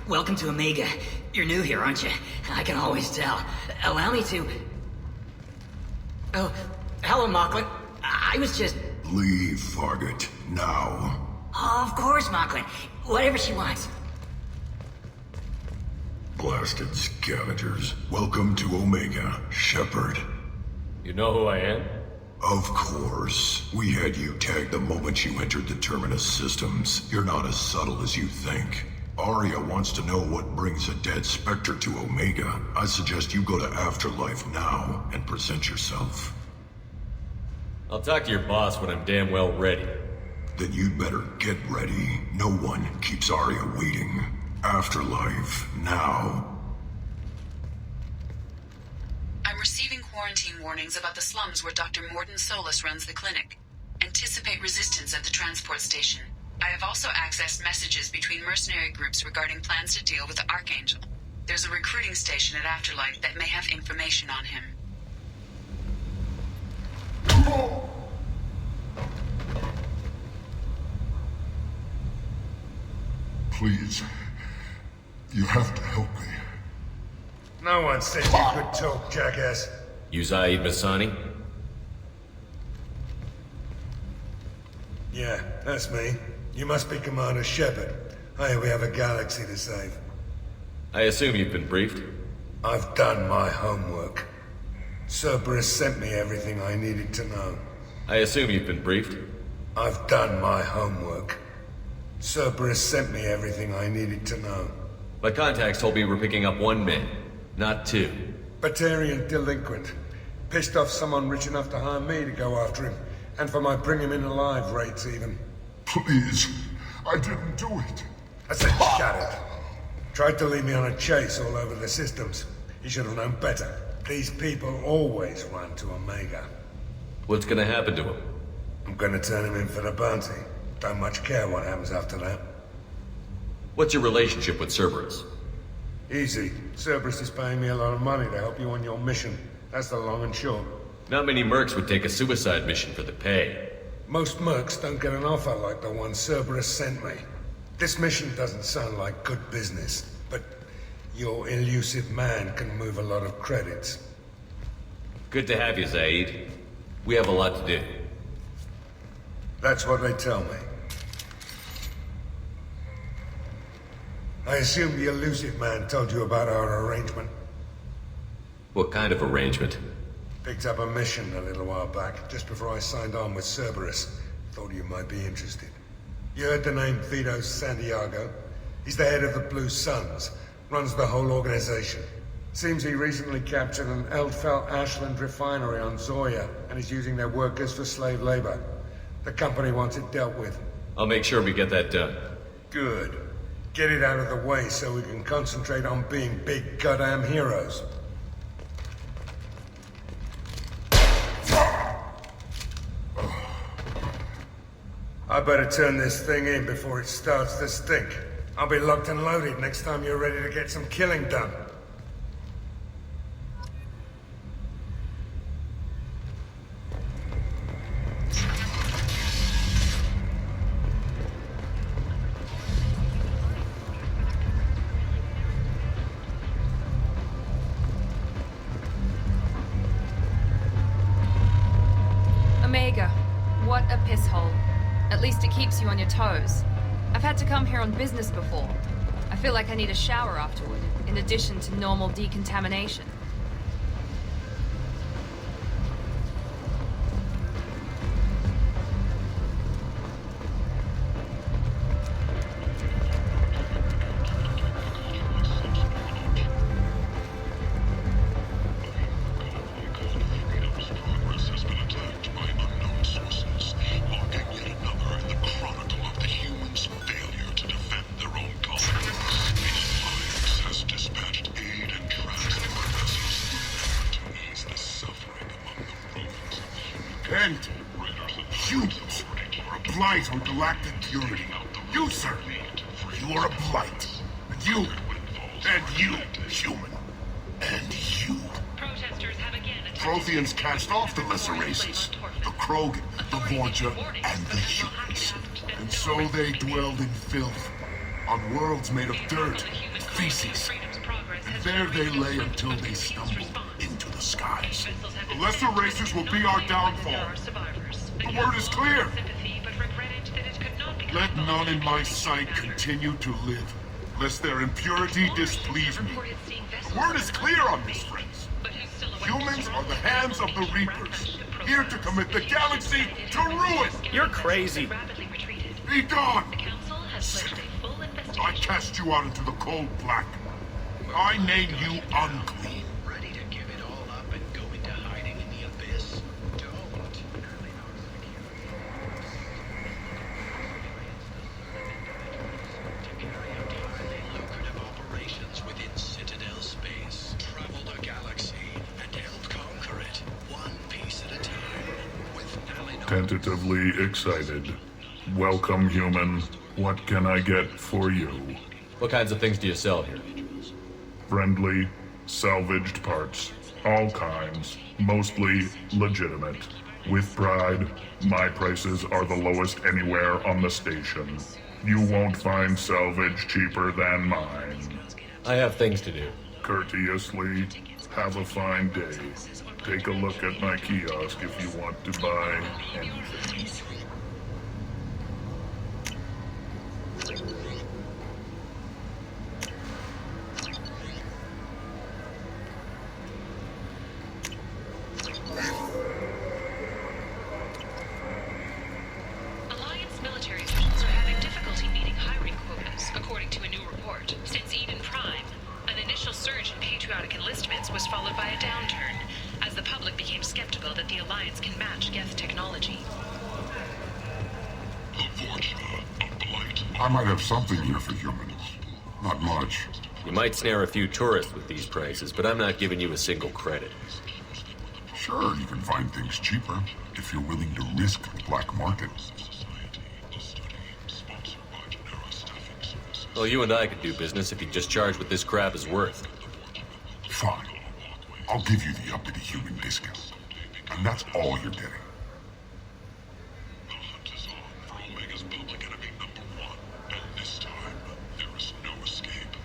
Welcome to Omega. You're new here, aren't you? I can always tell. Allow me to... Oh, hello, Mocklin. I was just... Leave, Fargate, now. Oh, of course, Mocklin. Whatever she wants. Blasted scavengers. Welcome to Omega, Shepard. You know who I am? Of course. We had you tagged the moment you entered the Terminus systems. You're not as subtle as you think. Arya wants to know what brings a dead Spectre to Omega. I suggest you go to Afterlife now and present yourself. I'll talk to your boss when I'm damn well ready. Then you'd better get ready. No one keeps Arya waiting. Afterlife now. I'm receiving quarantine warnings about the slums where Dr. Morden Solus runs the clinic. Anticipate resistance at the transport station. I have also accessed messages between mercenary groups regarding plans to deal with the Archangel. There's a recruiting station at Afterlife that may have information on him. Please, you have to help me. No one said you could talk, jackass. You Zaid Masani? Yeah, that's me. You must be Commander Shepard. Hey, we have a galaxy to save. I assume you've been briefed? I've done my homework. Cerberus sent me everything I needed to know. I assume you've been briefed? I've done my homework. Cerberus sent me everything I needed to know. My contacts told me we're picking up one man, not two. Batarian delinquent. Pissed off someone rich enough to hire me to go after him. And for my bring him in alive rates even. Please, I didn't do it. I said shut it. Tried to lead me on a chase all over the systems. He should have known better. These people always run to Omega. What's gonna happen to him? I'm gonna turn him in for the bounty. Don't much care what happens after that. What's your relationship with Cerberus? Easy. Cerberus is paying me a lot of money to help you on your mission. That's the long and short. Not many mercs would take a suicide mission for the pay. Most mercs don't get an offer like the one Cerberus sent me. This mission doesn't sound like good business, but your elusive man can move a lot of credits. Good to have you, Zaid. We have a lot to do. That's what they tell me. I assume the elusive man told you about our arrangement. What kind of arrangement? Picked up a mission a little while back, just before I signed on with Cerberus. Thought you might be interested. You heard the name Vito Santiago? He's the head of the Blue Suns, runs the whole organization. Seems he recently captured an Eldfell Ashland refinery on Zoya, and is using their workers for slave labor. The company wants it dealt with. I'll make sure we get that done. Good. Get it out of the way so we can concentrate on being big goddamn heroes. I better turn this thing in before it starts to stink. I'll be locked and loaded next time you're ready to get some killing done. Omega, what a piss hole. At least it keeps you on your toes. I've had to come here on business before. I feel like I need a shower afterward, in addition to normal decontamination. And humans are a blight on galactic purity. You you, sir. You are a blight. And you, human. And you. Protesters have again attacked. Protheans cast off the lesser races. The Krogan, the Vorja, and the humans. And so they dwelled in filth. On worlds made of dirt, feces. And there they lay until they stumbled into the skies. The lesser races will be our downfall. The word is clear. Let none in my sight continue to live, lest their impurity displease me. The word is clear on this, friends. Humans are the hands of the Reapers, here to commit the galaxy to ruin. You're crazy. Be gone! Sinner. I cast you out into the cold black. I name you unclean. Ready to give it all up and go into hiding in the abyss? Don't. To carry out highly lucrative operations within Citadel space, travel the galaxy, and help conquer it, one piece at a time. With Nalinor. Tentatively excited. Welcome, human. What can I get for you? What kinds of things do you sell here? Friendly, salvaged parts. All kinds. Mostly legitimate. With pride, my prices are the lowest anywhere on the station. You won't find salvage cheaper than mine. I have things to do. Courteously, have a fine day. Take a look at my kiosk if you want to buy anything. Alliance military officials are having difficulty meeting hiring quotas, according to a new report. Since Eden Prime, an initial surge in patriotic enlistments was followed by a downturn, as the public became skeptical that the Alliance can match Geth technology. The Vorja, a blight. I might have something here for humans. Not much. You might snare a few tourists with these prices, but I'm not giving you a single credit. Sure, you can find things cheaper if you're willing to risk the black market. Well, you and I could do business if you just charge what this crap is worth. Fine. I'll give you the uppity human discount. And that's all you're getting. The hunt is on for Omega's public enemy #1, and this time, there is no escape.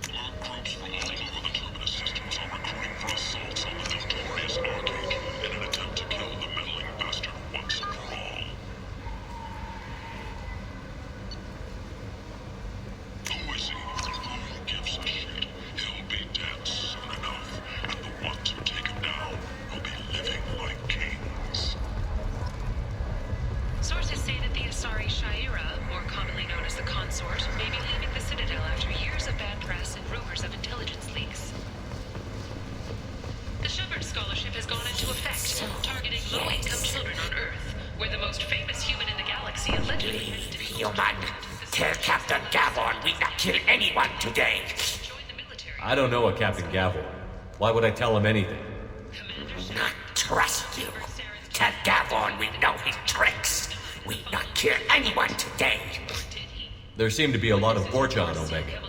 Our groups from all over the Terminus systems are recruiting for assaults on the notorious Archangel in an attempt to kill the meddling bastard once and for all. Who is he? Who gives a shit? He'll be dead soon enough, and the ones who take him down will be living like kings. Sources say that the Asari Shaira, more commonly known as the Consort, may be leaving the Citadel after years of bad press and rumors of intelligence leaks. The Shepard Scholarship has gone into effect, targeting low-income children on Earth, where the most famous human in the galaxy allegedly has Human, tell Captain Gavon we not kill anyone today. joined the military. I don't know a Captain Gavel. Why would I tell him anything? Not trust you. Tell Gavon we know his tricks. We not kill anyone today. There seem to be a lot of Vorja on Omega.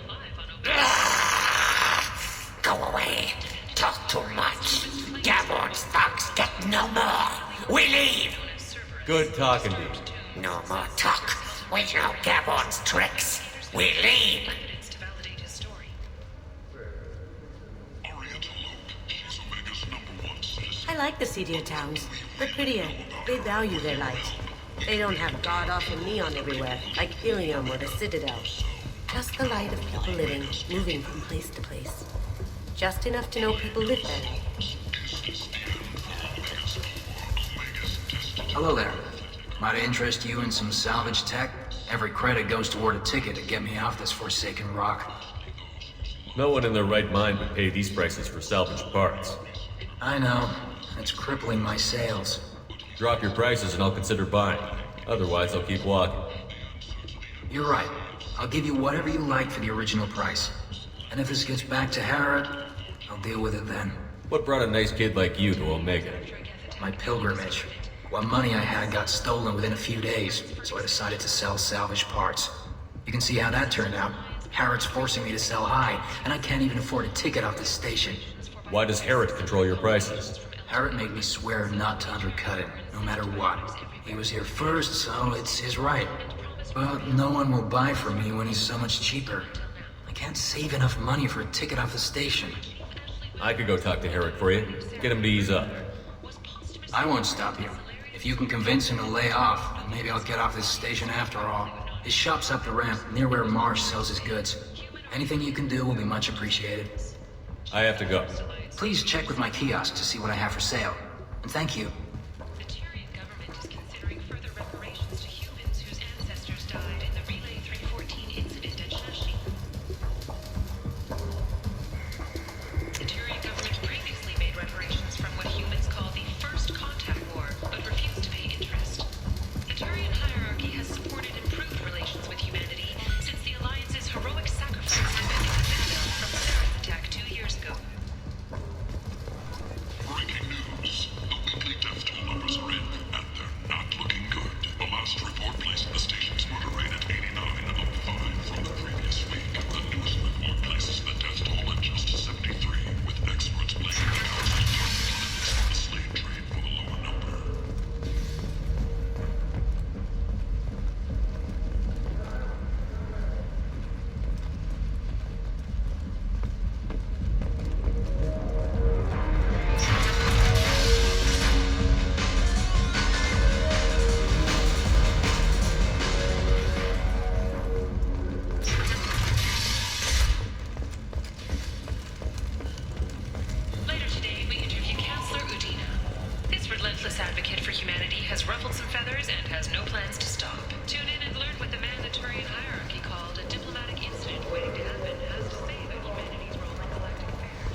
Go away. Talk too much. Gavon's thugs get no more. We leave. Good talking to you. No more talk. We know Gavon's tricks. We leave. Evidence to validate his story. Oriental Oak, she's Omega's #1 citizen. I like the seedier towns. They're prettier. They value their light. They don't have god-awful neon everywhere, like Ilium or the Citadel. Just the light of people living, moving from place to place. Just enough to know people live there. Hello there. Might I interest you in some salvage tech? Every credit goes toward a ticket to get me off this forsaken rock. No one in their right mind would pay these prices for salvaged parts. I know. It's crippling my sales. Drop your prices and I'll consider buying. Otherwise, I'll keep walking. You're right. I'll give you whatever you like for the original price. And if this gets back to Harrod, I'll deal with it then. What brought a nice kid like you to Omega? My pilgrimage. What money I had got stolen within a few days, so I decided to sell salvage parts. You can see how that turned out. Harrod's forcing me to sell high, and I can't even afford a ticket off this station. Why does Harrod control your prices? Harrod made me swear not to undercut him, no matter what. He was here first, so it's his right. But no one will buy from me when he's so much cheaper. I can't save enough money for a ticket off the station. I could go talk to Harrod for you. Get him to ease up. I won't stop you. If you can convince him to lay off, then maybe I'll get off this station after all. His shop's up the ramp, near where Marsh sells his goods. Anything you can do will be much appreciated. I have to go. Please check with my kiosk to see what I have for sale. And thank you. The Tyrian government is considering further reparations to humans whose ancestors died in the Relay 314 incident at Shashi. The Tyrian government previously made reparations from what humans call the First Contact War, but refused to pay interest. The Tyrian hierarchy has supported improved relations with humanity since the Alliance's heroic sacrifice defending the Citadel from Sarah's attack 2 years ago. Breaking news. The weekly death toll numbers are in, and they're not looking good. The last report placed the station's murder rate at 89, up 5 from the previous week. The newest report places the death toll at just 73, with experts blaming the council's target limits on the slave trade for the lower number. Later today, we interview Counselor Udina. This relentless advocate for humanity has ruffled some feathers and has no plans to stop. Tune in and learn what the man the Turian hierarchy called a diplomatic incident waiting to happen has to say about humanity's role in galactic affairs.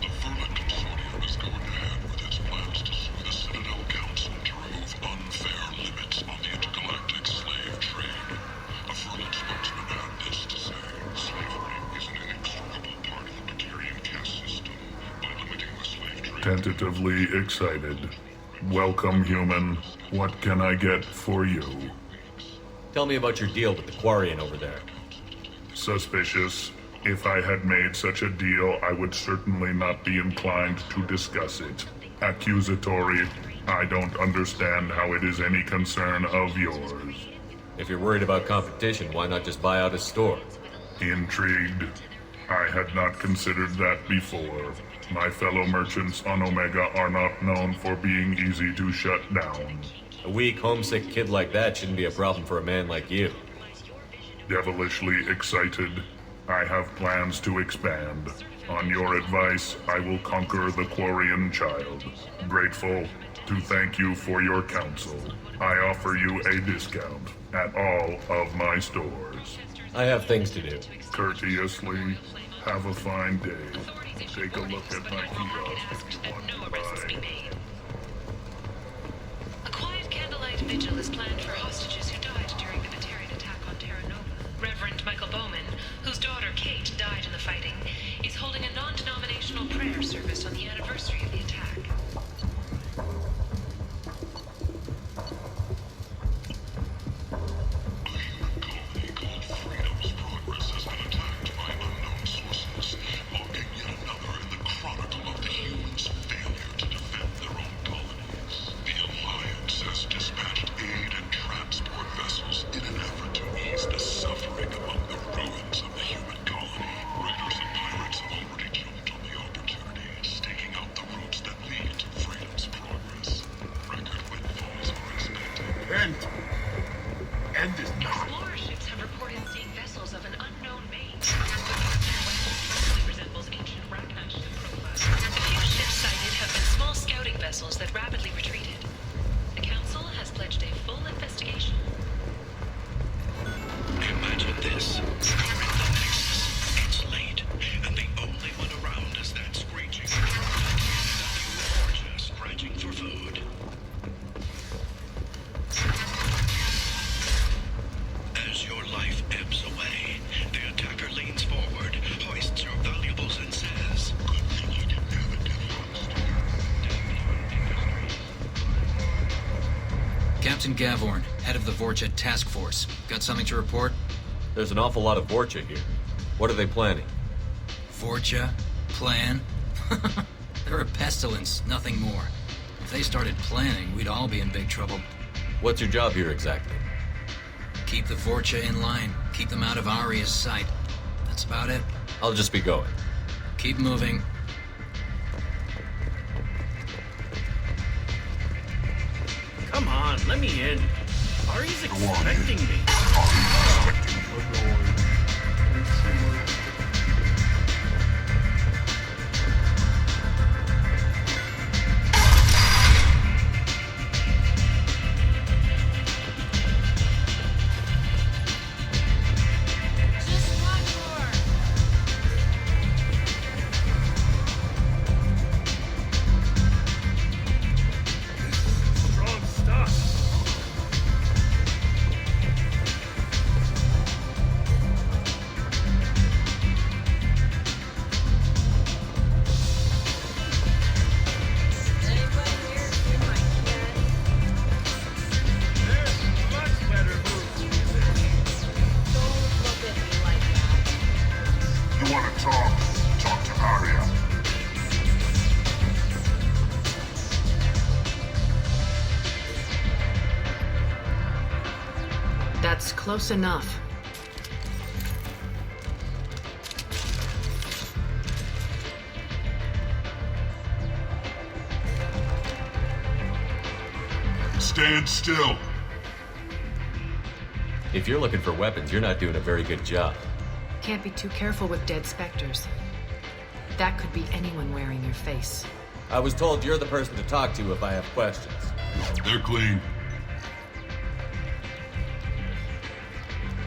The Vermin Consortium is going ahead with its plans to sue the Citadel Council to remove unfair limits on the intergalactic slave trade. A Vermin spokesman had this to say: slavery is an inextricable part of the Materian caste system. By limiting the slave trade... Tentatively excited. Welcome, human. What can I get for you? Tell me about your deal with the Quarian over there. Suspicious. If I had made such a deal, I would certainly not be inclined to discuss it. Accusatory. I don't understand how it is any concern of yours. If you're worried about competition, why not just buy out his store? Intrigued? I had not considered that before. My fellow merchants on Omega are not known for being easy to shut down. A weak, homesick kid like that shouldn't be a problem for a man like you. Devilishly excited. I have plans to expand. On your advice, I will conquer the Quarian child. Grateful to thank you for your counsel. I offer you a discount at all of my stores. I have things to do. Courteously, have a fine day. Take a look at my kiosk if you want to buy. A quiet candlelight vigil is planned for hostages who died during the Batarian attack on Terra Nova. Reverend Michael Bowman, whose daughter Kate died in the fighting, is holding a non-denominational prayer service on the anniversary of the attack. A human colony called Freedom's Progress has been attacked by unknown sources, logging yet another in the chronicle of the humans' failure to defend their own colonies. The Alliance has dispatched aid and transport vessels in an effort to ease the suffering among the ruins of the human colony. Raiders and pirates have already jumped on the opportunity, staking out the routes that lead to Freedom's Progress. Record windfalls are expected. End is not. Explorer ships have reported seeing vessels of an unknown make. Closely resembles ancient Ragnar ship profiles. The few ships sighted have been small scouting vessels that rapidly retreated. The Council has pledged a full investigation. Imagine this. We're in the Nexus. It's late, and the only one around is that screeching Georgia scratching for food. As your life ebbs away, the attacker leans forward, hoists your valuables, and says, "Good thing you didn't have a devil on the steer." Captain Gavorn, head of the Vorcha task force. Got something to report? There's an awful lot of Vorcha here. What are they planning? Vorcha? Plan? They're a pestilence, nothing more. If they started planning, we'd all be in big trouble. What's your job here exactly? Keep the Vorcha in line. Keep them out of Aria's sight. That's about it. I'll just be going. Keep moving. Come on, let me in. Ari's expecting me. Strong stuff. There's much better moves to this. You want to talk? Talk to Arya. That's close enough. Stand still. If you're looking for weapons, you're not doing a very good job. Can't be too careful with dead specters. That could be anyone wearing your face. I was told you're the person to talk to if I have questions. They're clean.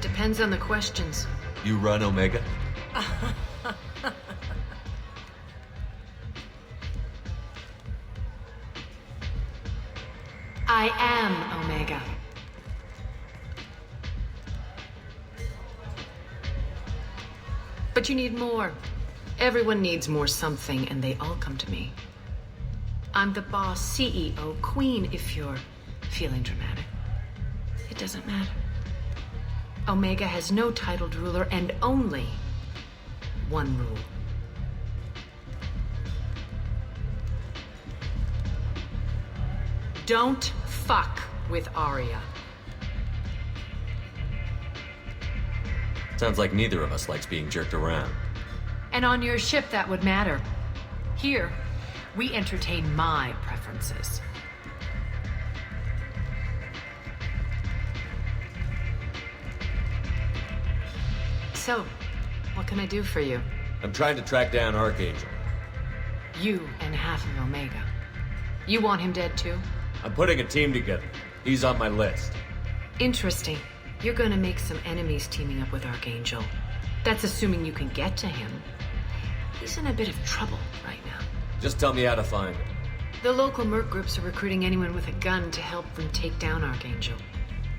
Depends on the questions. You run Omega? I am Omega. But you need more. Everyone needs more something, and they all come to me. I'm the boss, CEO, queen, if you're feeling dramatic. It doesn't matter. Omega has no titled ruler and only one rule. Don't fuck with Arya. Sounds like neither of us likes being jerked around. And on your ship, that would matter. Here, we entertain my preferences. So, what can I do for you? I'm trying to track down Archangel. You and half of Omega. You want him dead too? I'm putting a team together. He's on my list. Interesting. You're gonna make some enemies teaming up with Archangel. That's assuming you can get to him. He's in a bit of trouble right now. Just tell me how to find him. The local merc groups are recruiting anyone with a gun to help them take down Archangel.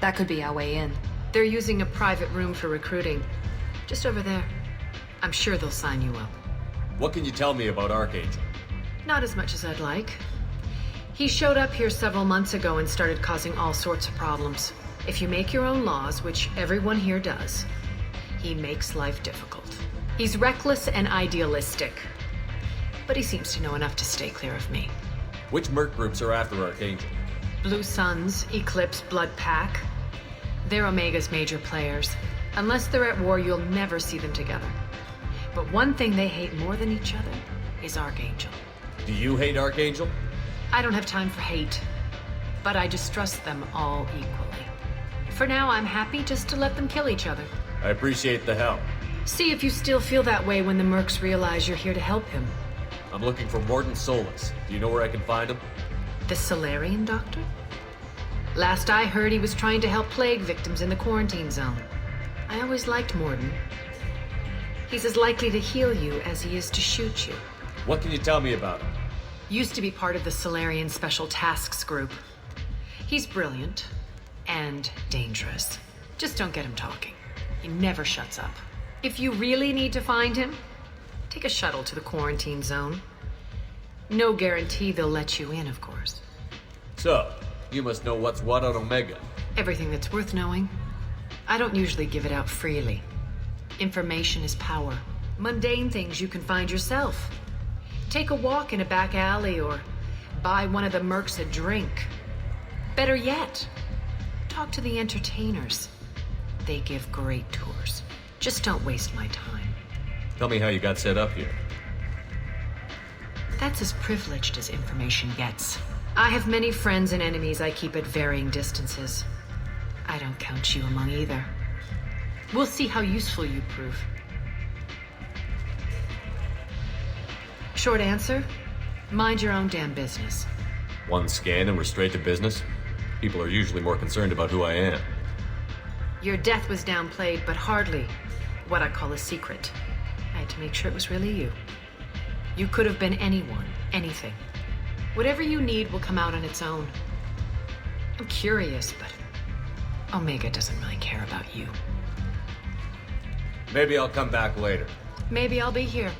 That could be our way in. They're using a private room for recruiting. Just over there. I'm sure they'll sign you up. What can you tell me about Archangel? Not as much as I'd like. He showed up here several months ago and started causing all sorts of problems. If you make your own laws, which everyone here does, he makes life difficult. He's reckless and idealistic. But he seems to know enough to stay clear of me. Which merc groups are after Archangel? Blue Suns, Eclipse, Blood Pack. They're Omega's major players. Unless they're at war, you'll never see them together. But one thing they hate more than each other is Archangel. Do you hate Archangel? I don't have time for hate, but I distrust them all equally. For now, I'm happy just to let them kill each other. I appreciate the help. See if you still feel that way when the mercs realize you're here to help him. I'm looking for Morden Solus. Do you know where I can find him? The Solarian doctor? Last I heard, he was trying to help plague victims in the quarantine zone. I always liked Morden. He's as likely to heal you as he is to shoot you. What can you tell me about him? Used to be part of the Solarian Special Tasks Group. He's brilliant and dangerous. Just don't get him talking. He never shuts up. If you really need to find him, take a shuttle to the quarantine zone. No guarantee they'll let you in, of course. So, You must know what's what on Omega. Everything that's worth knowing. I don't usually give it out freely. Information is power. Mundane things you can find yourself. Take a walk in a back alley or buy one of the mercs a drink. Better yet, talk to the entertainers. They give great tours. Just don't waste my time. Tell me how you got set up here. That's as privileged as information gets. I have many friends and enemies I keep at varying distances. I don't count you among either. We'll see how useful you prove. Short answer, mind your own damn business. One scan and we're straight to business? People are usually more concerned about who I am. Your death was downplayed, but hardly what I call a secret. I had to make sure it was really you. You could have been anyone, anything. Whatever you need will come out on its own. I'm curious, but Omega doesn't really care about you. Maybe I'll come back later. Maybe I'll be here.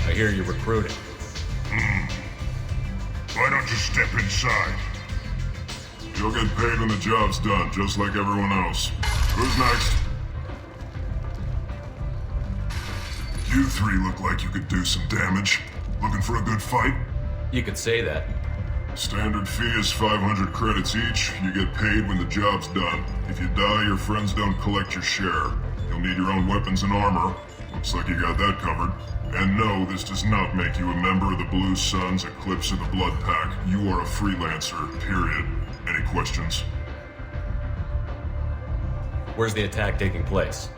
I hear you're recruiting. Why don't you step inside? You'll get paid when the job's done, just like everyone else. Who's next? You three look like you could do some damage. Looking for a good fight? You could say that. Standard fee is 500 credits each. You get paid when the job's done. If you die, your friends don't collect your share. You'll need your own weapons and armor. Looks like you got that covered. And no, this does not make you a member of the Blue Suns, Eclipse, or the Blood Pack. You are a freelancer, period. Any questions? Where's the attack taking place?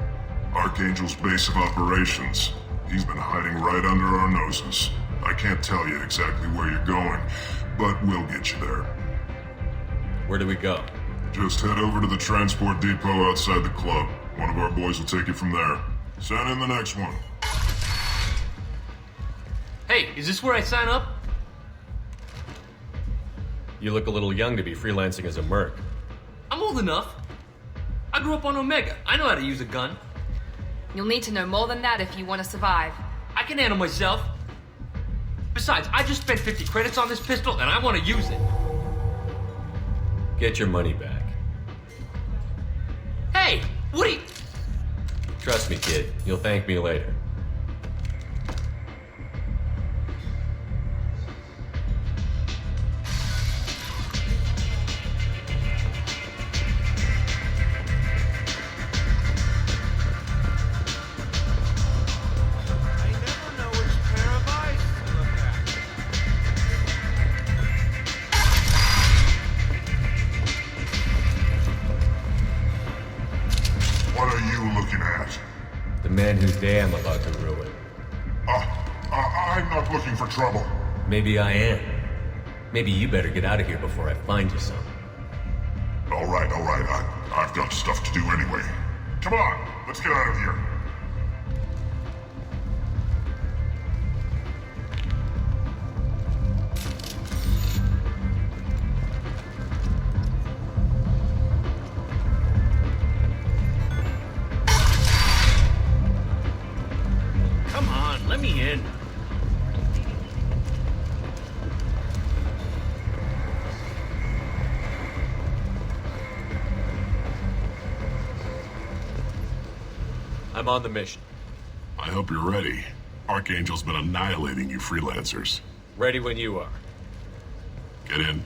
Archangel's base of operations. He's been hiding right under our noses. I can't tell you exactly where you're going, but we'll get you there. Where do we go? Just head over to the transport depot outside the club. One of our boys will take you from there. Send in the next one. Hey, is this where I sign up? You look a little young to be freelancing as a merc. I'm old enough. I grew up on Omega. I know how to use a gun. You'll need to know more than that if you want to survive. I can handle myself. Besides, I just spent 50 credits on this pistol and I want to use it. Get your money back. Hey, what are you... Trust me, kid. You'll thank me later. The man whose day I'm about to ruin. I'm not looking for trouble. Maybe I am. Maybe you better get out of here before I find you some. All right. I've got stuff to do anyway. Come on, let's get out of here. Come on, let me in. I'm on the mission. I hope you're ready. Archangel's been annihilating you freelancers. Ready when you are. Get in.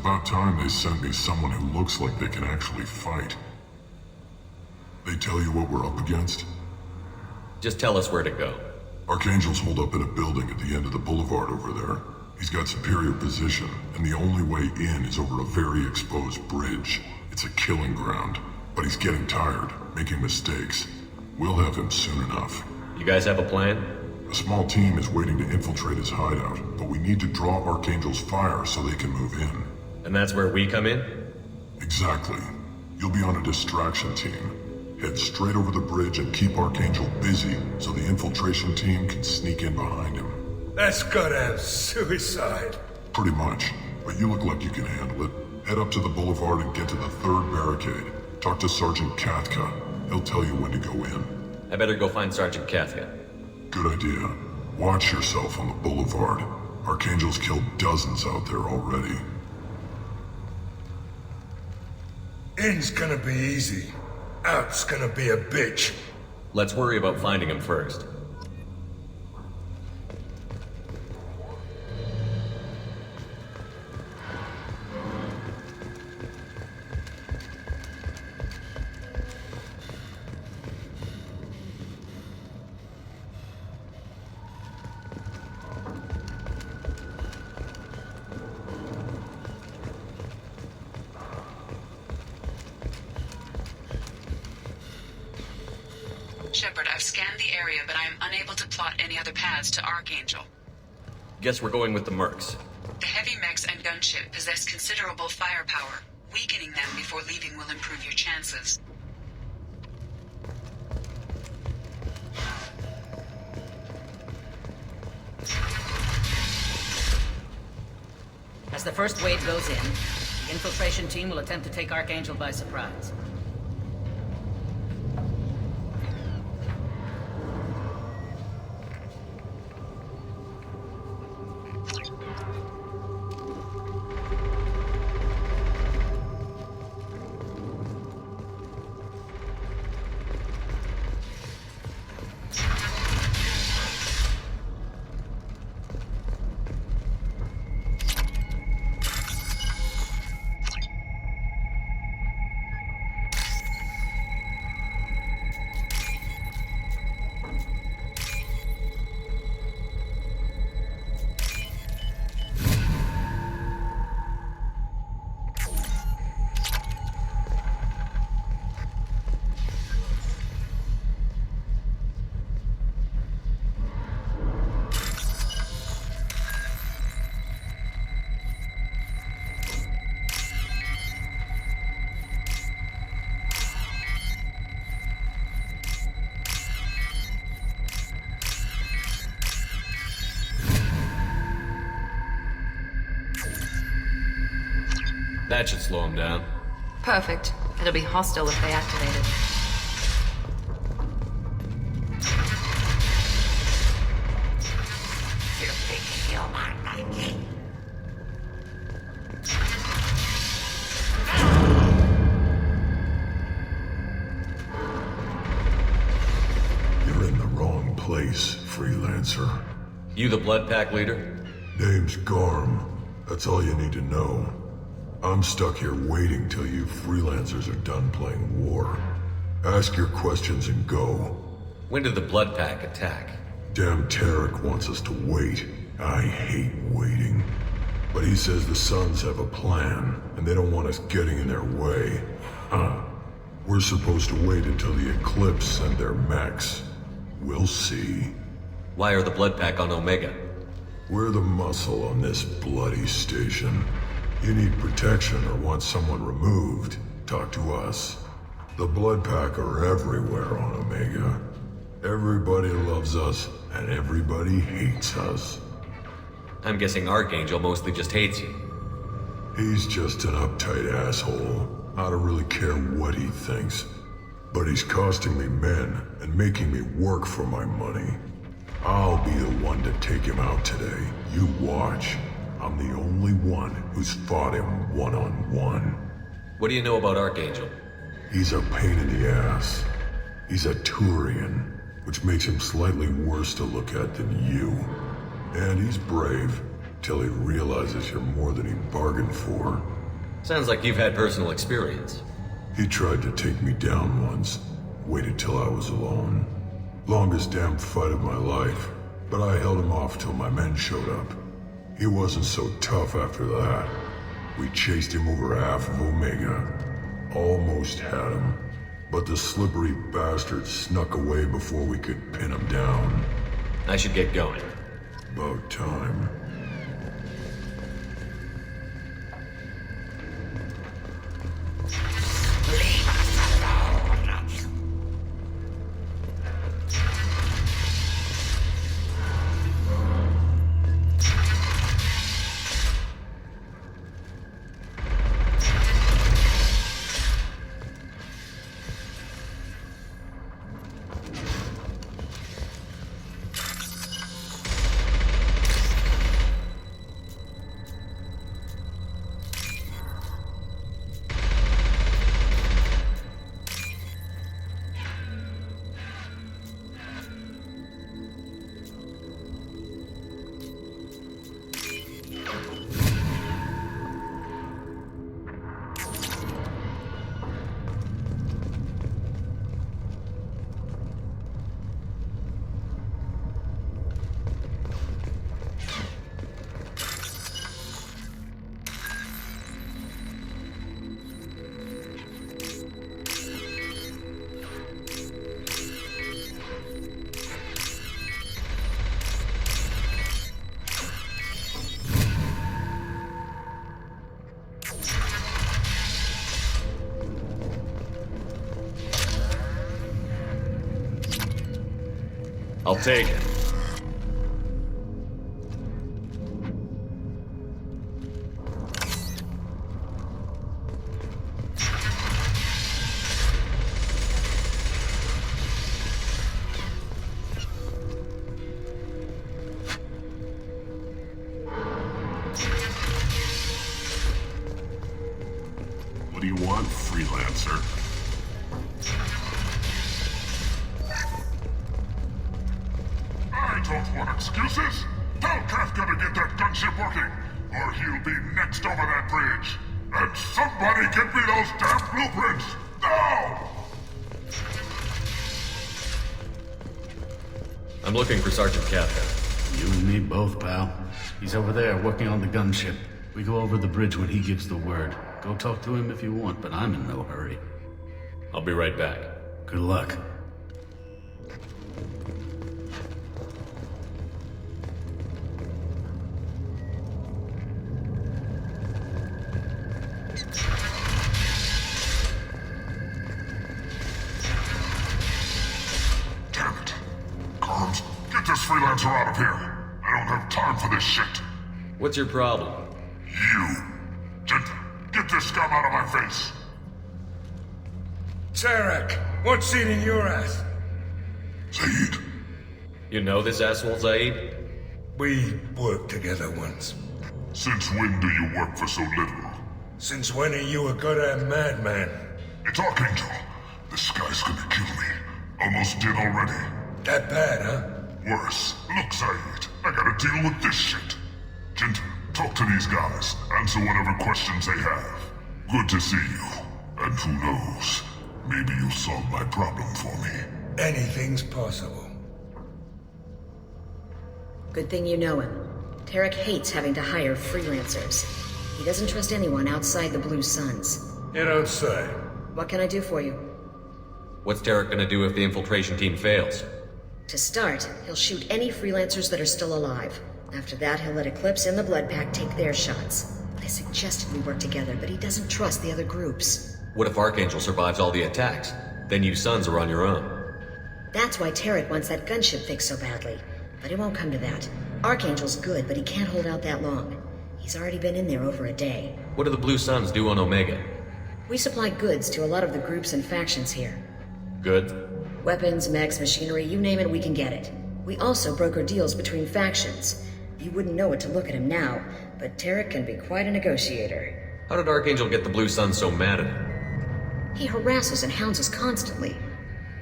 about time they sent me someone who looks like they can actually fight. They tell you what we're up against? Just tell us where to go. Archangel's holed up in a building at the end of the boulevard over there. He's got superior position, and the only way in is over a very exposed bridge. It's a killing ground, but he's getting tired, making mistakes. We'll have him soon enough. You guys have a plan? A small team is waiting to infiltrate his hideout, but we need to draw Archangel's fire so they can move in. And that's where we come in? Exactly. You'll be on a distraction team. Head straight over the bridge and keep Archangel busy so the infiltration team can sneak in behind him. That's goddamn suicide. Pretty much, but you look like you can handle it. Head up to the boulevard and get to the third barricade. Talk to Sergeant Katka. He'll tell you when to go in. I better go find Sergeant Katka. Good idea. Watch yourself on the boulevard. Archangel's killed dozens out there already. In's gonna be easy. Out's gonna be a bitch. Let's worry about finding him first. Shepard, I've scanned the area, but I am unable to plot any other paths to Archangel. Guess we're going with the Mercs. The heavy mechs and gunship possess considerable firepower. Weakening them before leaving will improve your chances. As the first wave goes in, the infiltration team will attempt to take Archangel by surprise. That should slow him down. Perfect. It'll be hostile if they activate it. You're in the wrong place, freelancer. You the Blood Pack leader? Name's Garm. That's all you need to know. I'm stuck here waiting till you freelancers are done playing war. Ask your questions and go. When did the Blood Pack attack? Damn Tarek wants us to wait. I hate waiting. But he says the Suns have a plan, and they don't want us getting in their way. We're supposed to wait until the Eclipse send their mechs. We'll see. Why are the Blood Pack on Omega? We're the muscle on this bloody station. You need protection or want someone removed, talk to us. The Blood Pack are everywhere on Omega. Everybody loves us, and everybody hates us. I'm guessing Archangel mostly just hates you. He's just an uptight asshole. I don't really care what he thinks. But he's costing me men and making me work for my money. I'll be the one to take him out today. You watch. I'm the only one who's fought him one-on-one. What do you know about Archangel? He's a pain in the ass. He's a Turian, which makes him slightly worse to look at than you. And he's brave, till he realizes you're more than he bargained for. Sounds like you've had personal experience. He tried to take me down once. Waited till I was alone. Longest damn fight of my life. But I held him off till my men showed up. He wasn't so tough after that. We chased him over half of Omega. Almost had him. But the slippery bastard snuck away before we could pin him down. I should get going. About time. I'll take it. What do you want, freelancer? I don't want excuses. Tell Kafka to get that gunship working, or he'll be next over that bridge. And somebody get me those damn blueprints! Now! I'm looking for Sergeant Kafka. You and me both, pal. He's over there working on the gunship. We go over the bridge when he gives the word. Go talk to him if you want, but I'm in no hurry. I'll be right back. Good luck. Damn it. Carnes, get this freelancer out of here. I don't have time for this shit. What's your problem? You. Get this scum out of my face. Tarek, what's eating your ass? Zaid. You know this asshole, Zaid? We worked together once. Since when do you work for so little? Since when are you a goddamn madman? It's Archangel. This guy's gonna kill me. Almost did already. That bad, huh? Worse. Look, Zaid, I gotta deal with this shit. Jinta, talk to these guys. Answer whatever questions they have. Good to see you. And who knows, maybe you'll solve my problem for me. Anything's possible. Good thing you know him. Tarek hates having to hire freelancers. He doesn't trust anyone outside the Blue Suns. You don't say. What can I do for you? What's Tarek gonna do if the infiltration team fails? To start, he'll shoot any freelancers that are still alive. After that, he'll let Eclipse and the Blood Pack take their shots. I suggested we work together, but he doesn't trust the other groups. What if Archangel survives all the attacks? Then you Sons are on your own. That's why Tarek wants that gunship fixed so badly. But it won't come to that. Archangel's good, but he can't hold out that long. He's already been in there over a day. What do the Blue Suns do on Omega? We supply goods to a lot of the groups and factions here. Good? Weapons, mechs, machinery, you name it, we can get it. We also broker deals between factions. You wouldn't know it to look at him now, but Tarek can be quite a negotiator. How did Archangel get the Blue Suns so mad at him? He harasses and hounds us constantly.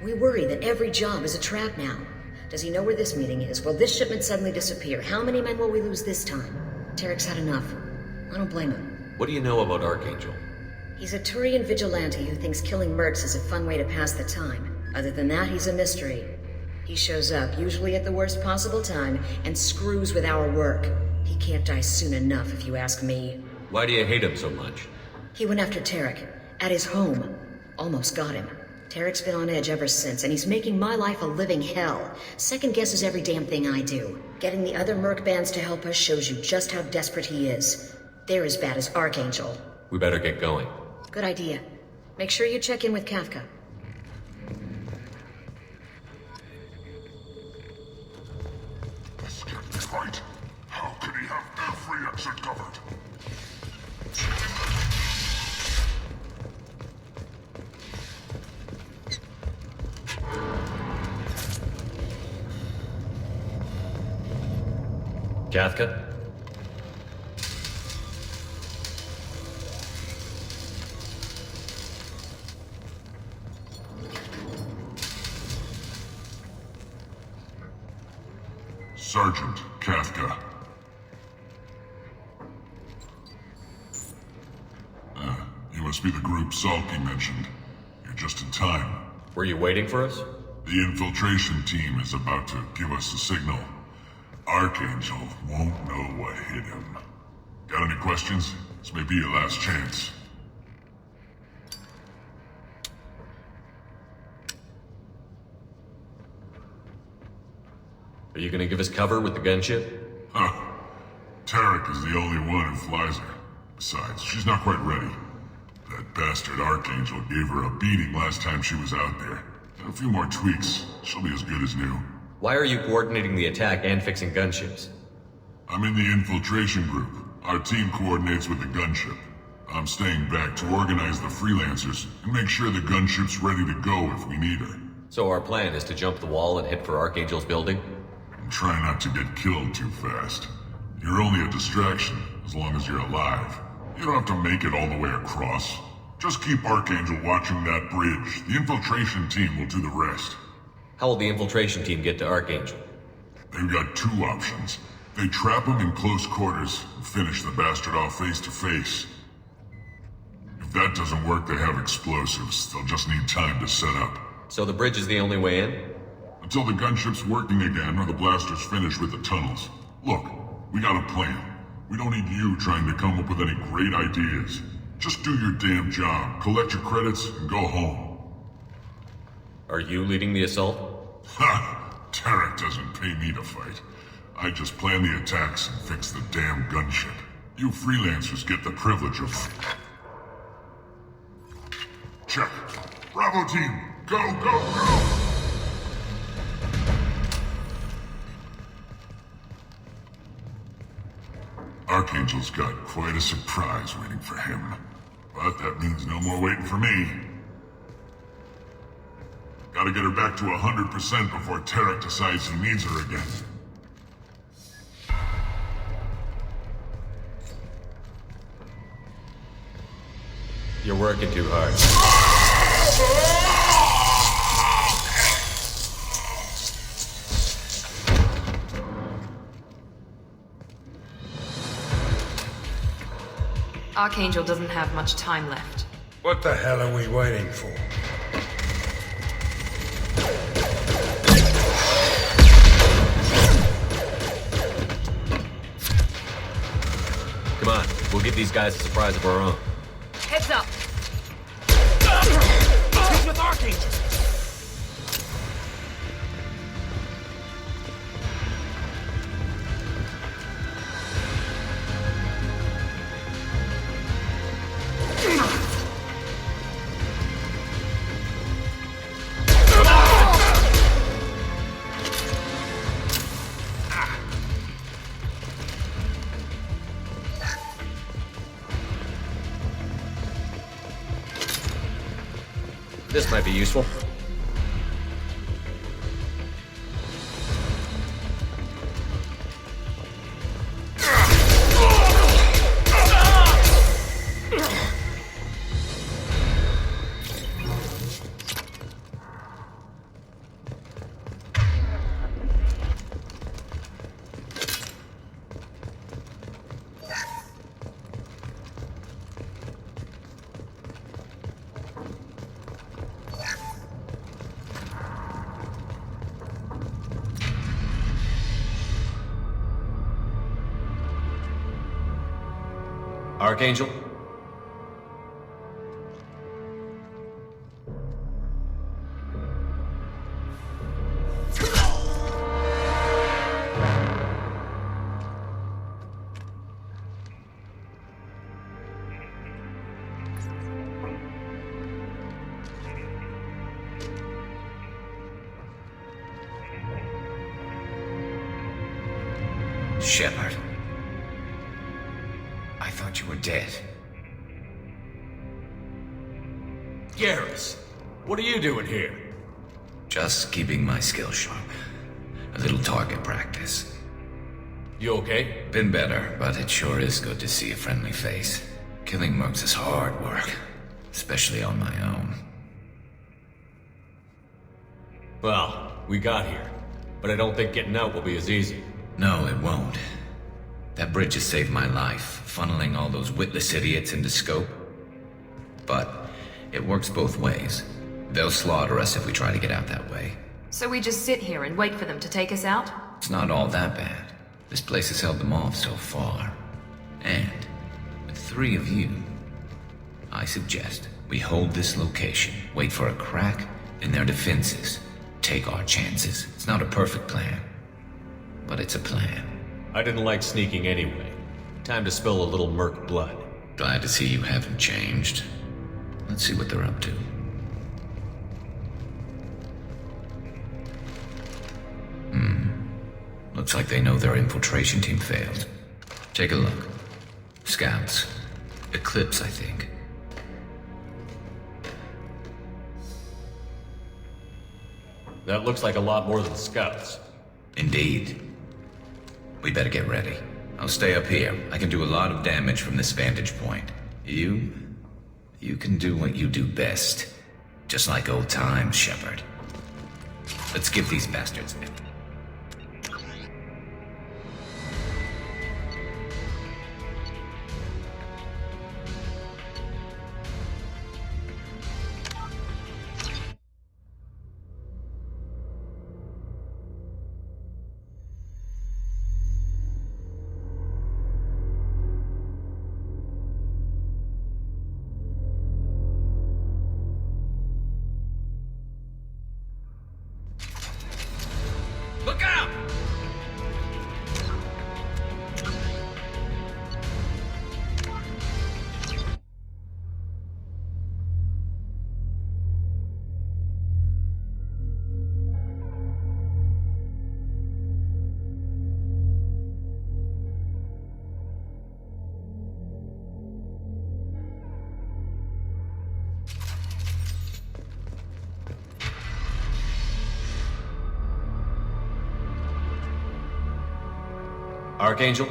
We worry that every job is a trap now. Does he know where this meeting is? Will this shipment suddenly disappear? How many men will we lose this time? Tarek's had enough. I don't blame him. What do you know about Archangel? He's a Turian vigilante who thinks killing mercs is a fun way to pass the time. Other than that, he's a mystery. He shows up, usually at the worst possible time, and screws with our work. He can't die soon enough, if you ask me. Why do you hate him so much? He went after Tarek, at his home. Almost got him. Tarek's been on edge ever since, and he's making my life a living hell. Second guesses every damn thing I do. Getting the other merc bands to help us shows you just how desperate he is. They're as bad as Archangel. We better get going. Good idea. Make sure you check in with Kafka. This can't be right. How could he have every exit covered? Kafka? Sergeant Kafka. You must be the group Salky mentioned. You're just in time. Were you waiting for us? The infiltration team is about to give us a signal. Archangel won't know what hit him. Got any questions? This may be your last chance. Are you gonna give us cover with the gunship? Huh. Tarek is the only one who flies her. Besides, she's not quite ready. That bastard Archangel gave her a beating last time she was out there. A few more tweaks, she'll be as good as new. Why are you coordinating the attack and fixing gunships? I'm in the infiltration group. Our team coordinates with the gunship. I'm staying back to organize the freelancers and make sure the gunship's ready to go if we need her. So our plan is to jump the wall and hit for Archangel's building? And try not to get killed too fast. You're only a distraction, as long as you're alive. You don't have to make it all the way across. Just keep Archangel watching that bridge. The infiltration team will do the rest. How will the infiltration team get to Archangel? They've got two options. They trap him in close quarters and finish the bastard off face to face. If that doesn't work, they have explosives. They'll just need time to set up. So the bridge is the only way in? Until the gunship's working again or the blasters finish with the tunnels. Look, we got a plan. We don't need you trying to come up with any great ideas. Just do your damn job, collect your credits, and go home. Are you leading the assault? Ha! Tarek doesn't pay me to fight. I just plan the attacks and fix the damn gunship. You freelancers get the privilege of... Check. Bravo team, go, go, go! Archangel's got quite a surprise waiting for him. But that means no more waiting for me. Gotta get her back to 100% before Tarek decides he needs her again. You're working too hard. Archangel doesn't have much time left. What the hell are we waiting for? Come on, we'll give these guys a surprise of our own. Heads up! He's with Archangel! This might be useful. Archangel? Shepard. I thought you were dead. Garrus, what are you doing here? Just keeping my skills sharp. A little target practice. You okay? Been better, but it sure is good to see a friendly face. Killing mercs is hard work, especially on my own. Well, we got here, but I don't think getting out will be as easy. No, it won't. That bridge has saved my life, funneling all those witless idiots into scope. But it works both ways. They'll slaughter us if we try to get out that way. So we just sit here and wait for them to take us out? It's not all that bad. This place has held them off so far. And with 3 of you, I suggest we hold this location, wait for a crack in their defenses, take our chances. It's not a perfect plan, but it's a plan. I didn't like sneaking anyway. Time to spill a little merc blood. Glad to see you haven't changed. Let's see what they're up to. Looks like they know their infiltration team failed. Take a look. Scouts. Eclipse, I think. That looks like a lot more than scouts. Indeed. We better get ready. I'll stay up here. I can do a lot of damage from this vantage point. You can do what you do best. Just like old times, Shepard. Let's give these bastards it. Look out! Archangel?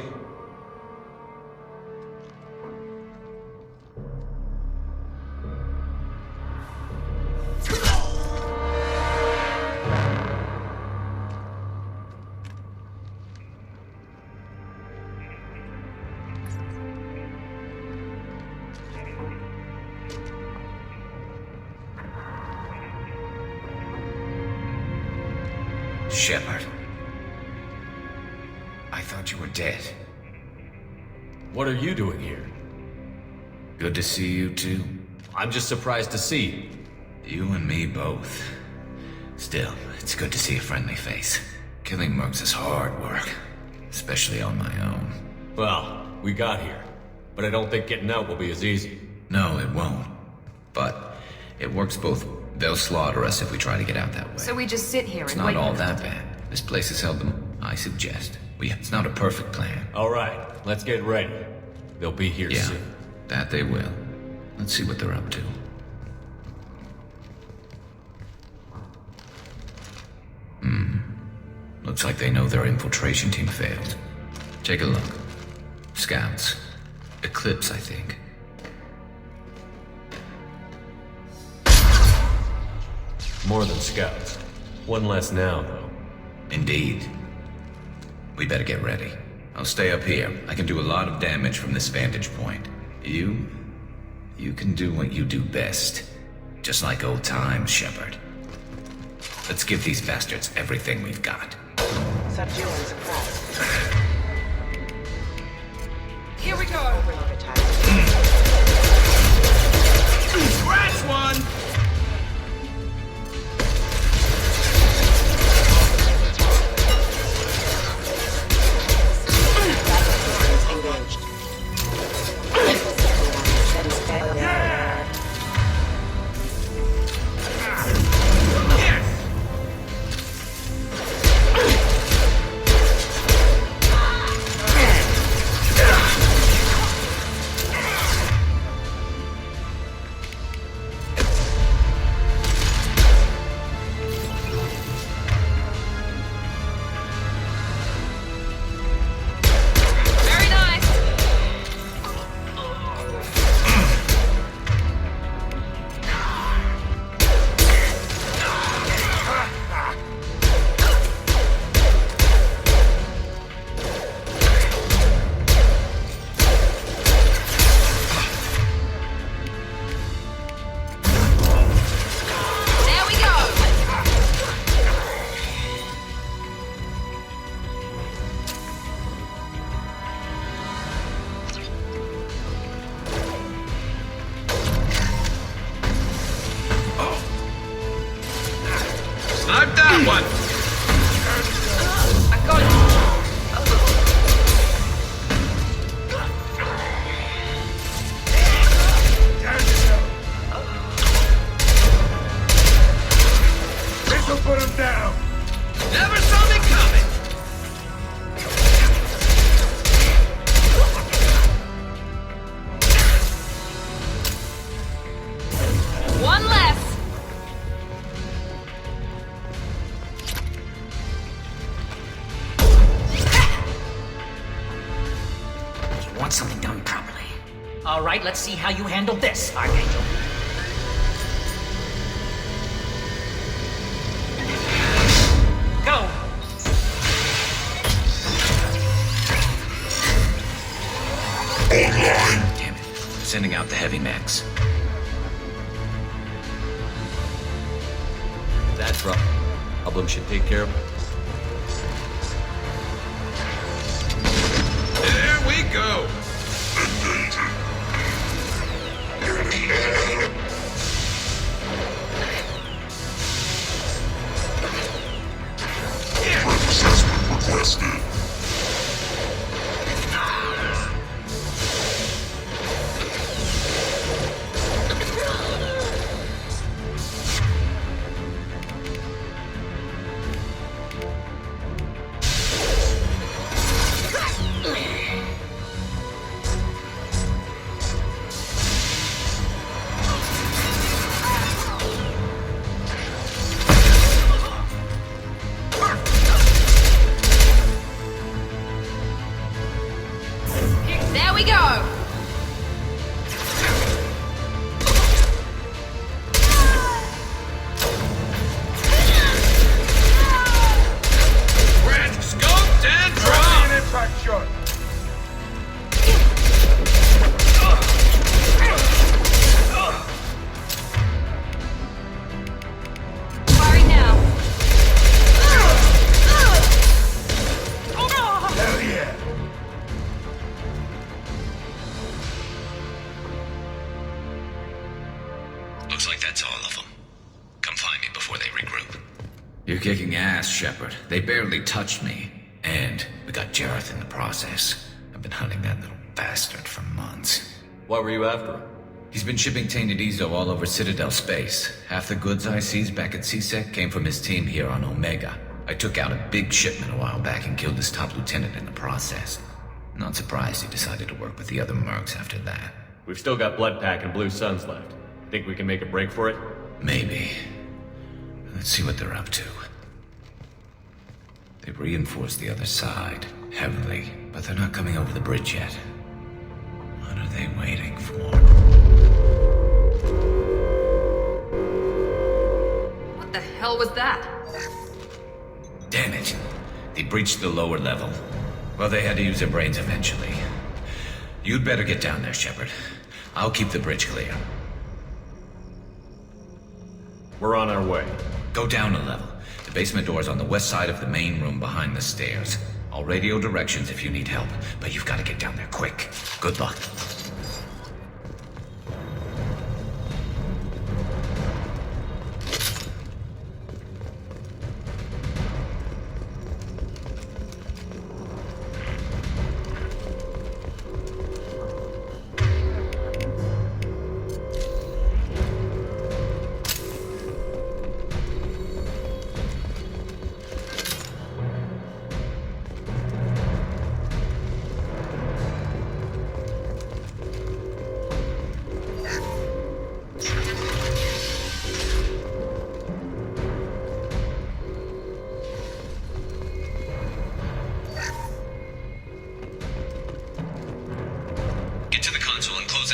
Shepard. I thought you were dead. What are you doing here? Good to see you too. I'm just surprised to see you. You and me both. Still, it's good to see a friendly face. Killing mercs is hard work, especially on my own. Well, we got here, but I don't think getting out will be as easy. No, it won't. But it works both. They'll slaughter us if we try to get out that way. So we just sit here It's and wait not all for them that bad. This place has held them. I suggest. It's not a perfect plan. All right, let's get ready. They'll be here Yeah, soon. that they will. Let's see what they're up to. Looks like they know their infiltration team failed. Take a look. Scouts. Eclipse, I think. More than scouts. One less now, though. Indeed. We better get ready. I'll stay up here. I can do a lot of damage from this vantage point. You can do what you do best. Just like old times, Shepard. Let's give these bastards everything we've got. Subdue and suppress. Here we go! Overload attack. What? I got you. This'll put him down. Never saw me coming. One less. You want something done properly. All right, let's see how you handle this, Archangel. Go! Damn it. Sending out the heavy mechs. That problem should take care of it. There we go. Assessment requested. There we go. Red, scoped and dropped. An impact shot. Firing now. Hell yeah. Looks like that's all of them. Come find me before they regroup. You're kicking ass, Shepard. They barely touched me. And we got Jareth in the process. I've been hunting that little bastard for months. What were you after him? He's been shipping tainted Ezo all over Citadel space. Half the goods I seized back at CSEC came from his team here on Omega. I took out a big shipment a while back and killed his top lieutenant in the process. Not surprised he decided to work with the other mercs after that. We've still got Bloodpack and Blue Suns left. Think we can make a break for it? Maybe. Let's see what they're up to. They've reinforced the other side, heavily, but they're not coming over the bridge yet. What are they waiting for? What the hell was that? Damn it. They breached the lower level. Well, they had to use their brains eventually. You'd better get down there, Shepard. I'll keep the bridge clear. We're on our way. Go down a level. The basement door's on the west side of the main room behind the stairs. I'll radio directions if you need help, but you've got to get down there quick. Good luck.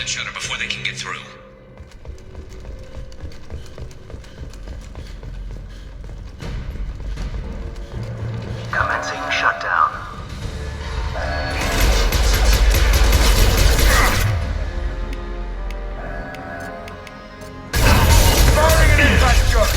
Shutter before they can get through. Commencing shutdown. Firing an impact shot.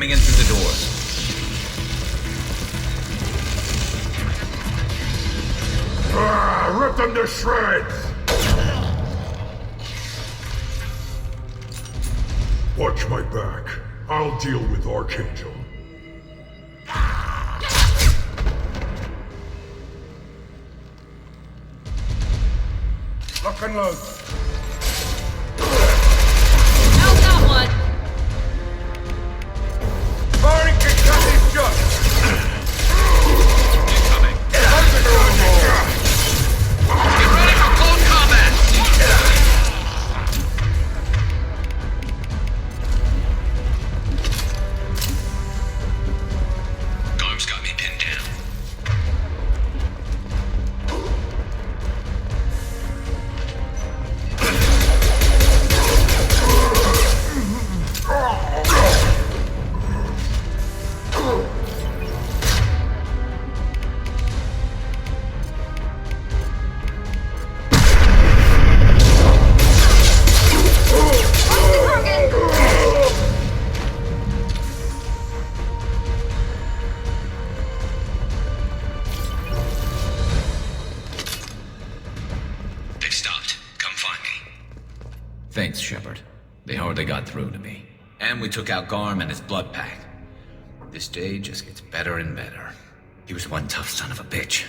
coming in through the doors. Rip them to shreds! Watch my back. I'll deal with Archangel. Lock and load. How's that one? Firing concussive shot! Incoming. Get ready for close combat! Garm's got me pinned down. They've stopped. Come find me. Thanks, Shepard. They hardly got through to me. And we took out Garm and his blood pack. This day just gets better and better. He was one tough son of a bitch.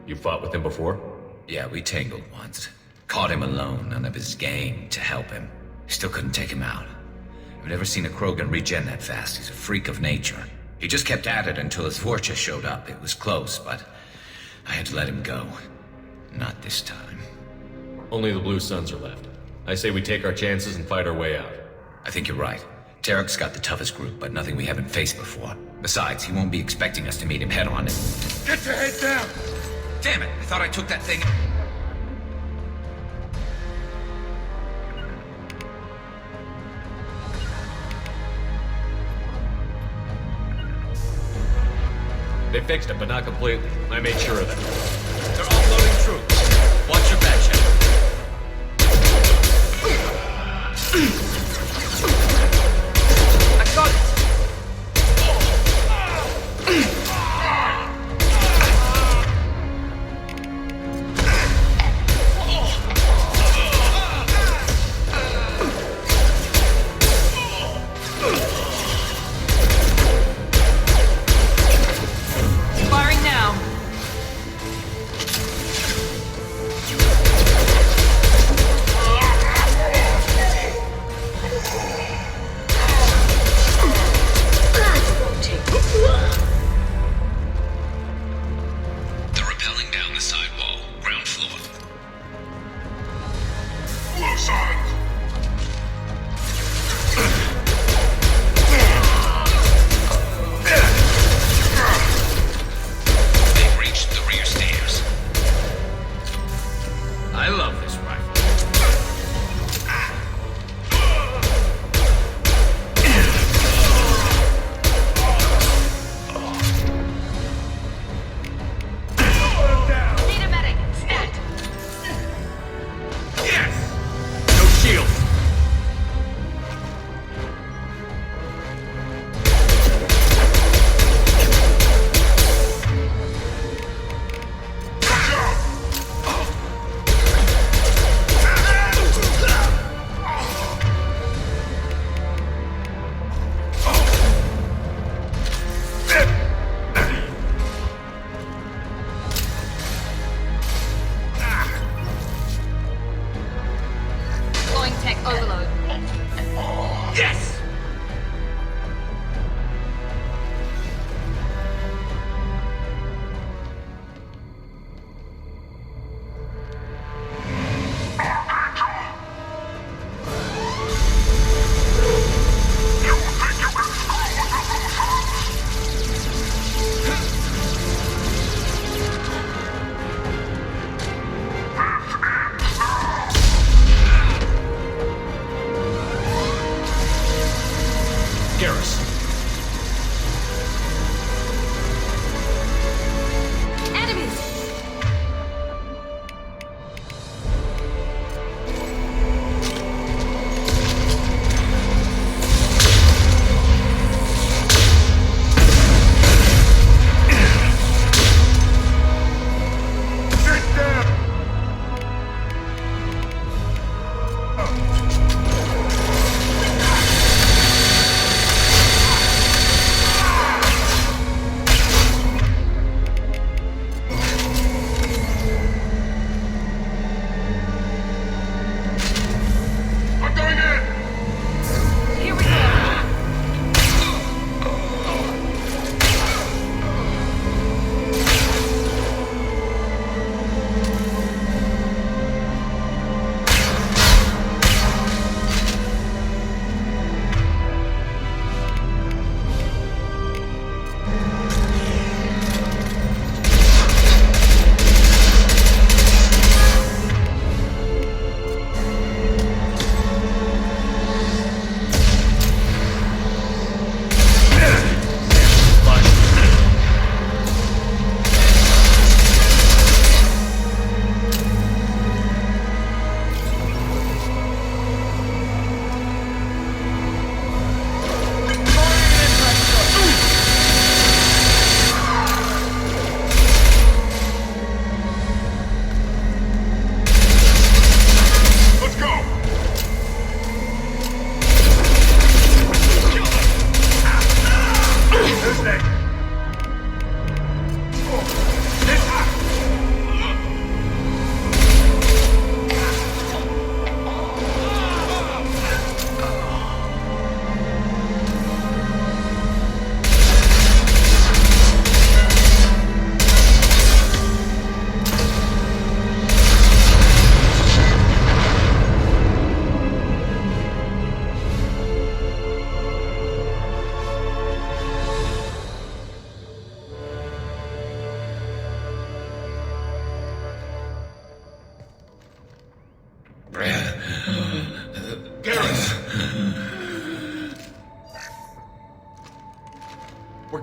You fought with him before? Yeah, we tangled once. Caught him alone, none of his gang to help him. Still couldn't take him out. I've never seen a Krogan regen that fast. He's a freak of nature. He just kept at it until his Vorcha showed up. It was close, but I had to let him go. Not this time. Only the Blue Suns are left. I say we take our chances and fight our way out. I think you're right. Tarek's got the toughest group, but nothing we haven't faced before. Besides, he won't be expecting us to meet him head-on. Get your head down! Damn it! I thought I took that thing. They fixed it, but not completely. I made sure of that. They're offloading troops. Watch your back, Shepard. I got it. Firing now.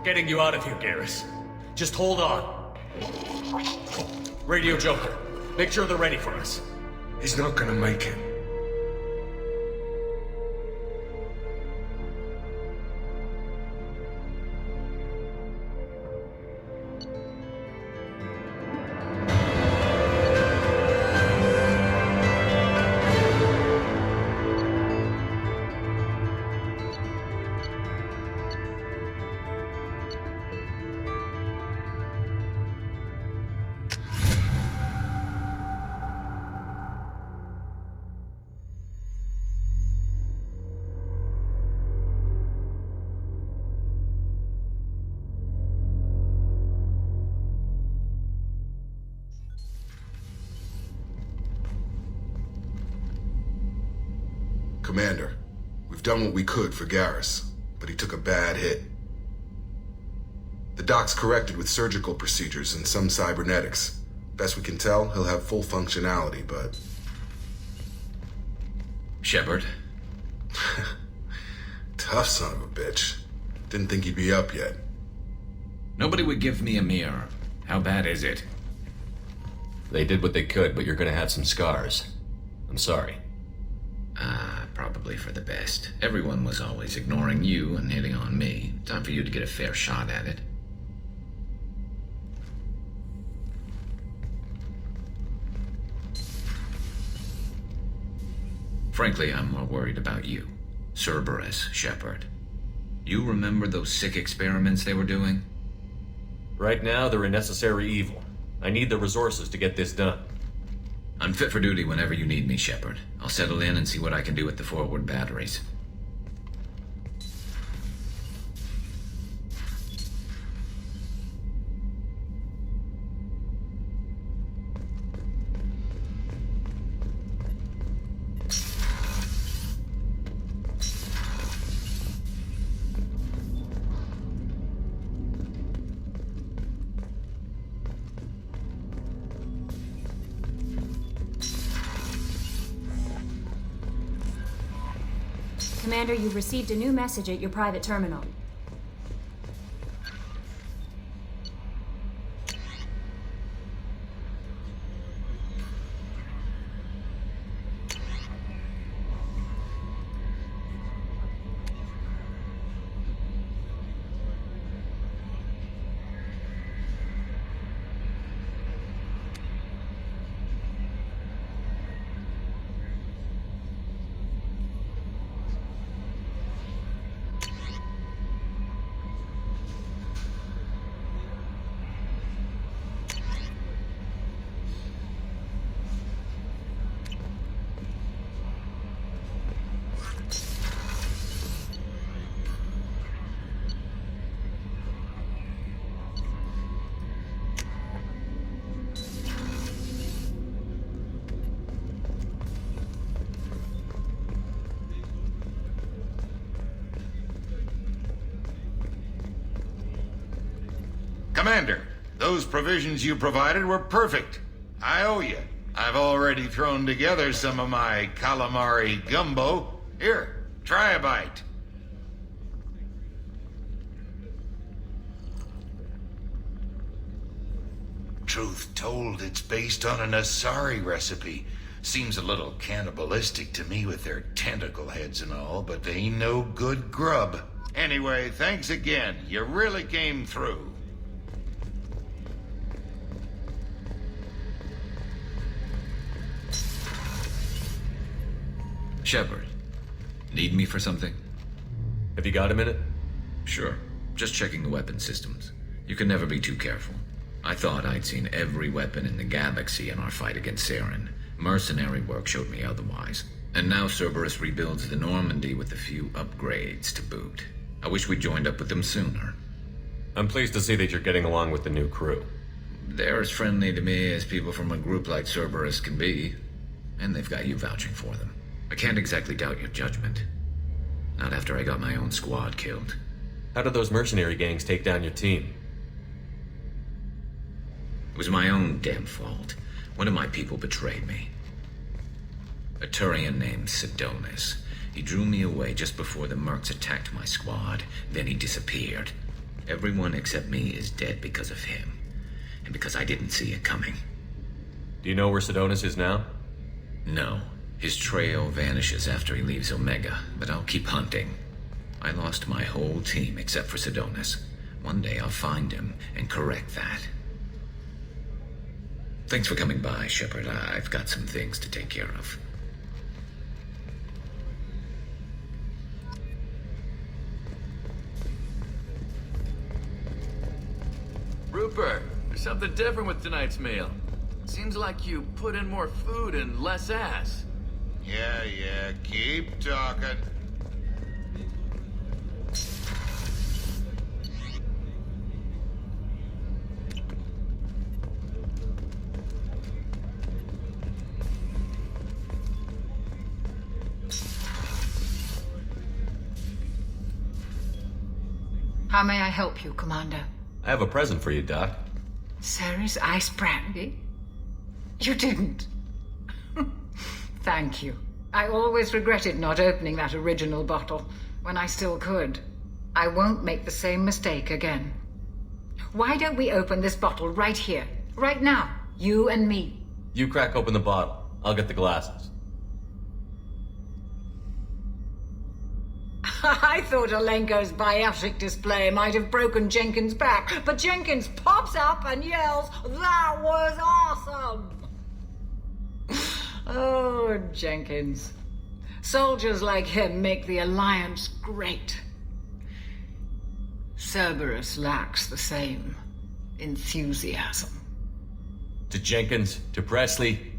We're getting you out of here, Garrus. Just hold on. Radio Joker, make sure they're ready for us. He's not gonna make it. Commander, we've done what we could for Garrus, but he took a bad hit. The doc's corrected with surgical procedures and some cybernetics. Best we can tell, he'll have full functionality, but... Shepard? Tough son of a bitch. Didn't think he'd be up yet. Nobody would give me a mirror. How bad is it? They did what they could, but you're gonna have some scars. I'm sorry. Probably for the best. Everyone was always ignoring you and hitting on me. Time for you to get a fair shot at it. Frankly, I'm more worried about you. Cerberus, Shepard. You remember those sick experiments they were doing? Right now, they're a necessary evil. I need the resources to get this done. I'm fit for duty whenever you need me, Shepard. I'll settle in and see what I can do with the forward batteries. Commander, you've received a new message at your private terminal. Commander, those provisions you provided were perfect. I owe you. I've already thrown together some of my calamari gumbo. Here, try a bite. Truth told, it's based on an Asari recipe. Seems a little cannibalistic to me with their tentacle heads and all, but they ain't no good grub. Anyway, thanks again. You really came through. Shepard, need me for something? Have you got a minute? Sure. Just checking the weapon systems. You can never be too careful. I thought I'd seen every weapon in the galaxy in our fight against Saren. Mercenary work showed me otherwise. And now Cerberus rebuilds the Normandy with a few upgrades to boot. I wish we'd joined up with them sooner. I'm pleased to see that you're getting along with the new crew. They're as friendly to me as people from a group like Cerberus can be. And they've got you vouching for them. I can't exactly doubt your judgment. Not after I got my own squad killed. How did those mercenary gangs take down your team? It was my own damn fault. One of my people betrayed me. A Turian named Sidonis. He drew me away just before the mercs attacked my squad. Then he disappeared. Everyone except me is dead because of him. And because I didn't see it coming. Do you know where Sidonis is now? No. His trail vanishes after he leaves Omega, but I'll keep hunting. I lost my whole team except for Sidonis. One day I'll find him and correct that. Thanks for coming by, Shepard. I've got some things to take care of. Rupert, there's something different with tonight's meal. Seems like you put in more food and less ass. Yeah, keep talking. How may I help you, Commander? I have a present for you, Doc. Sarah's ice brandy? You didn't. Thank you. I always regretted not opening that original bottle when I still could. I won't make the same mistake again. Why don't we open this bottle right here, right now, you and me? You crack open the bottle. I'll get the glasses. I thought Alenko's biotic display might have broken Jenkins' back, but Jenkins pops up and yells, "That was awesome!" Oh, Jenkins. Soldiers like him make the Alliance great. Cerberus lacks the same enthusiasm. To Jenkins, to Presley,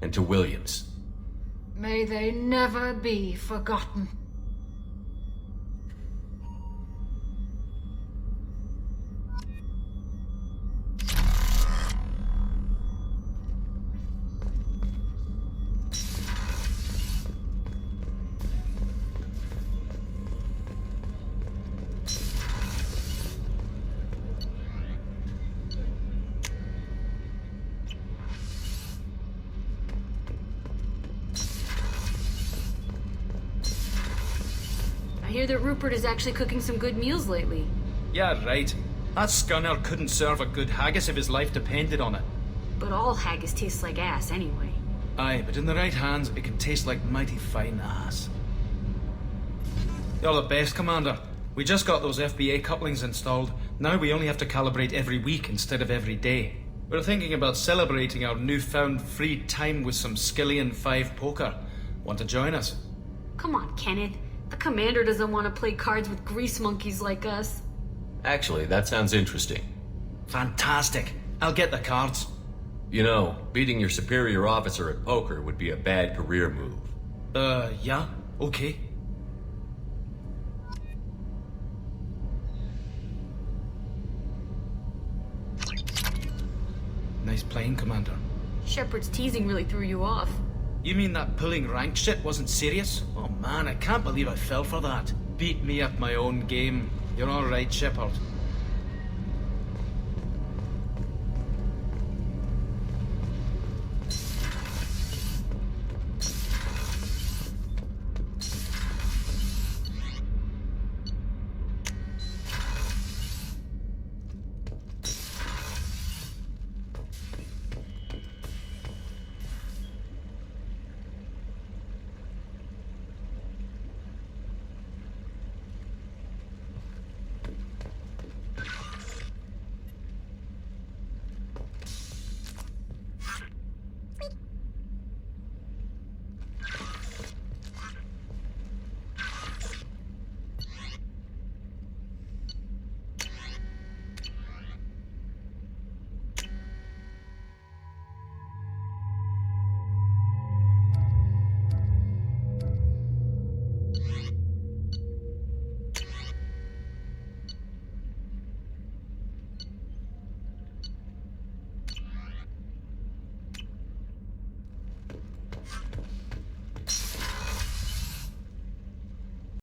and to Williams. May they never be forgotten. I hear that Rupert is actually cooking some good meals lately. Yeah, right. That scunner couldn't serve a good haggis if his life depended on it. But all haggis tastes like ass anyway. Aye, but in the right hands, it can taste like mighty fine ass. You're the best, Commander. We just got those FBA couplings installed. Now we only have to calibrate every week instead of every day. We're thinking about celebrating our newfound free time with some Skillian 5 poker. Want to join us? Come on, Kenneth. The commander doesn't want to play cards with grease monkeys like us. Actually, that sounds interesting. Fantastic. I'll get the cards. You know, beating your superior officer at poker would be a bad career move. Yeah? Okay. Nice playing, Commander. Shepard's teasing really threw you off. You mean that pulling rank shit wasn't serious? Oh man, I can't believe I fell for that. Beat me at my own game. You're all right, Shepard.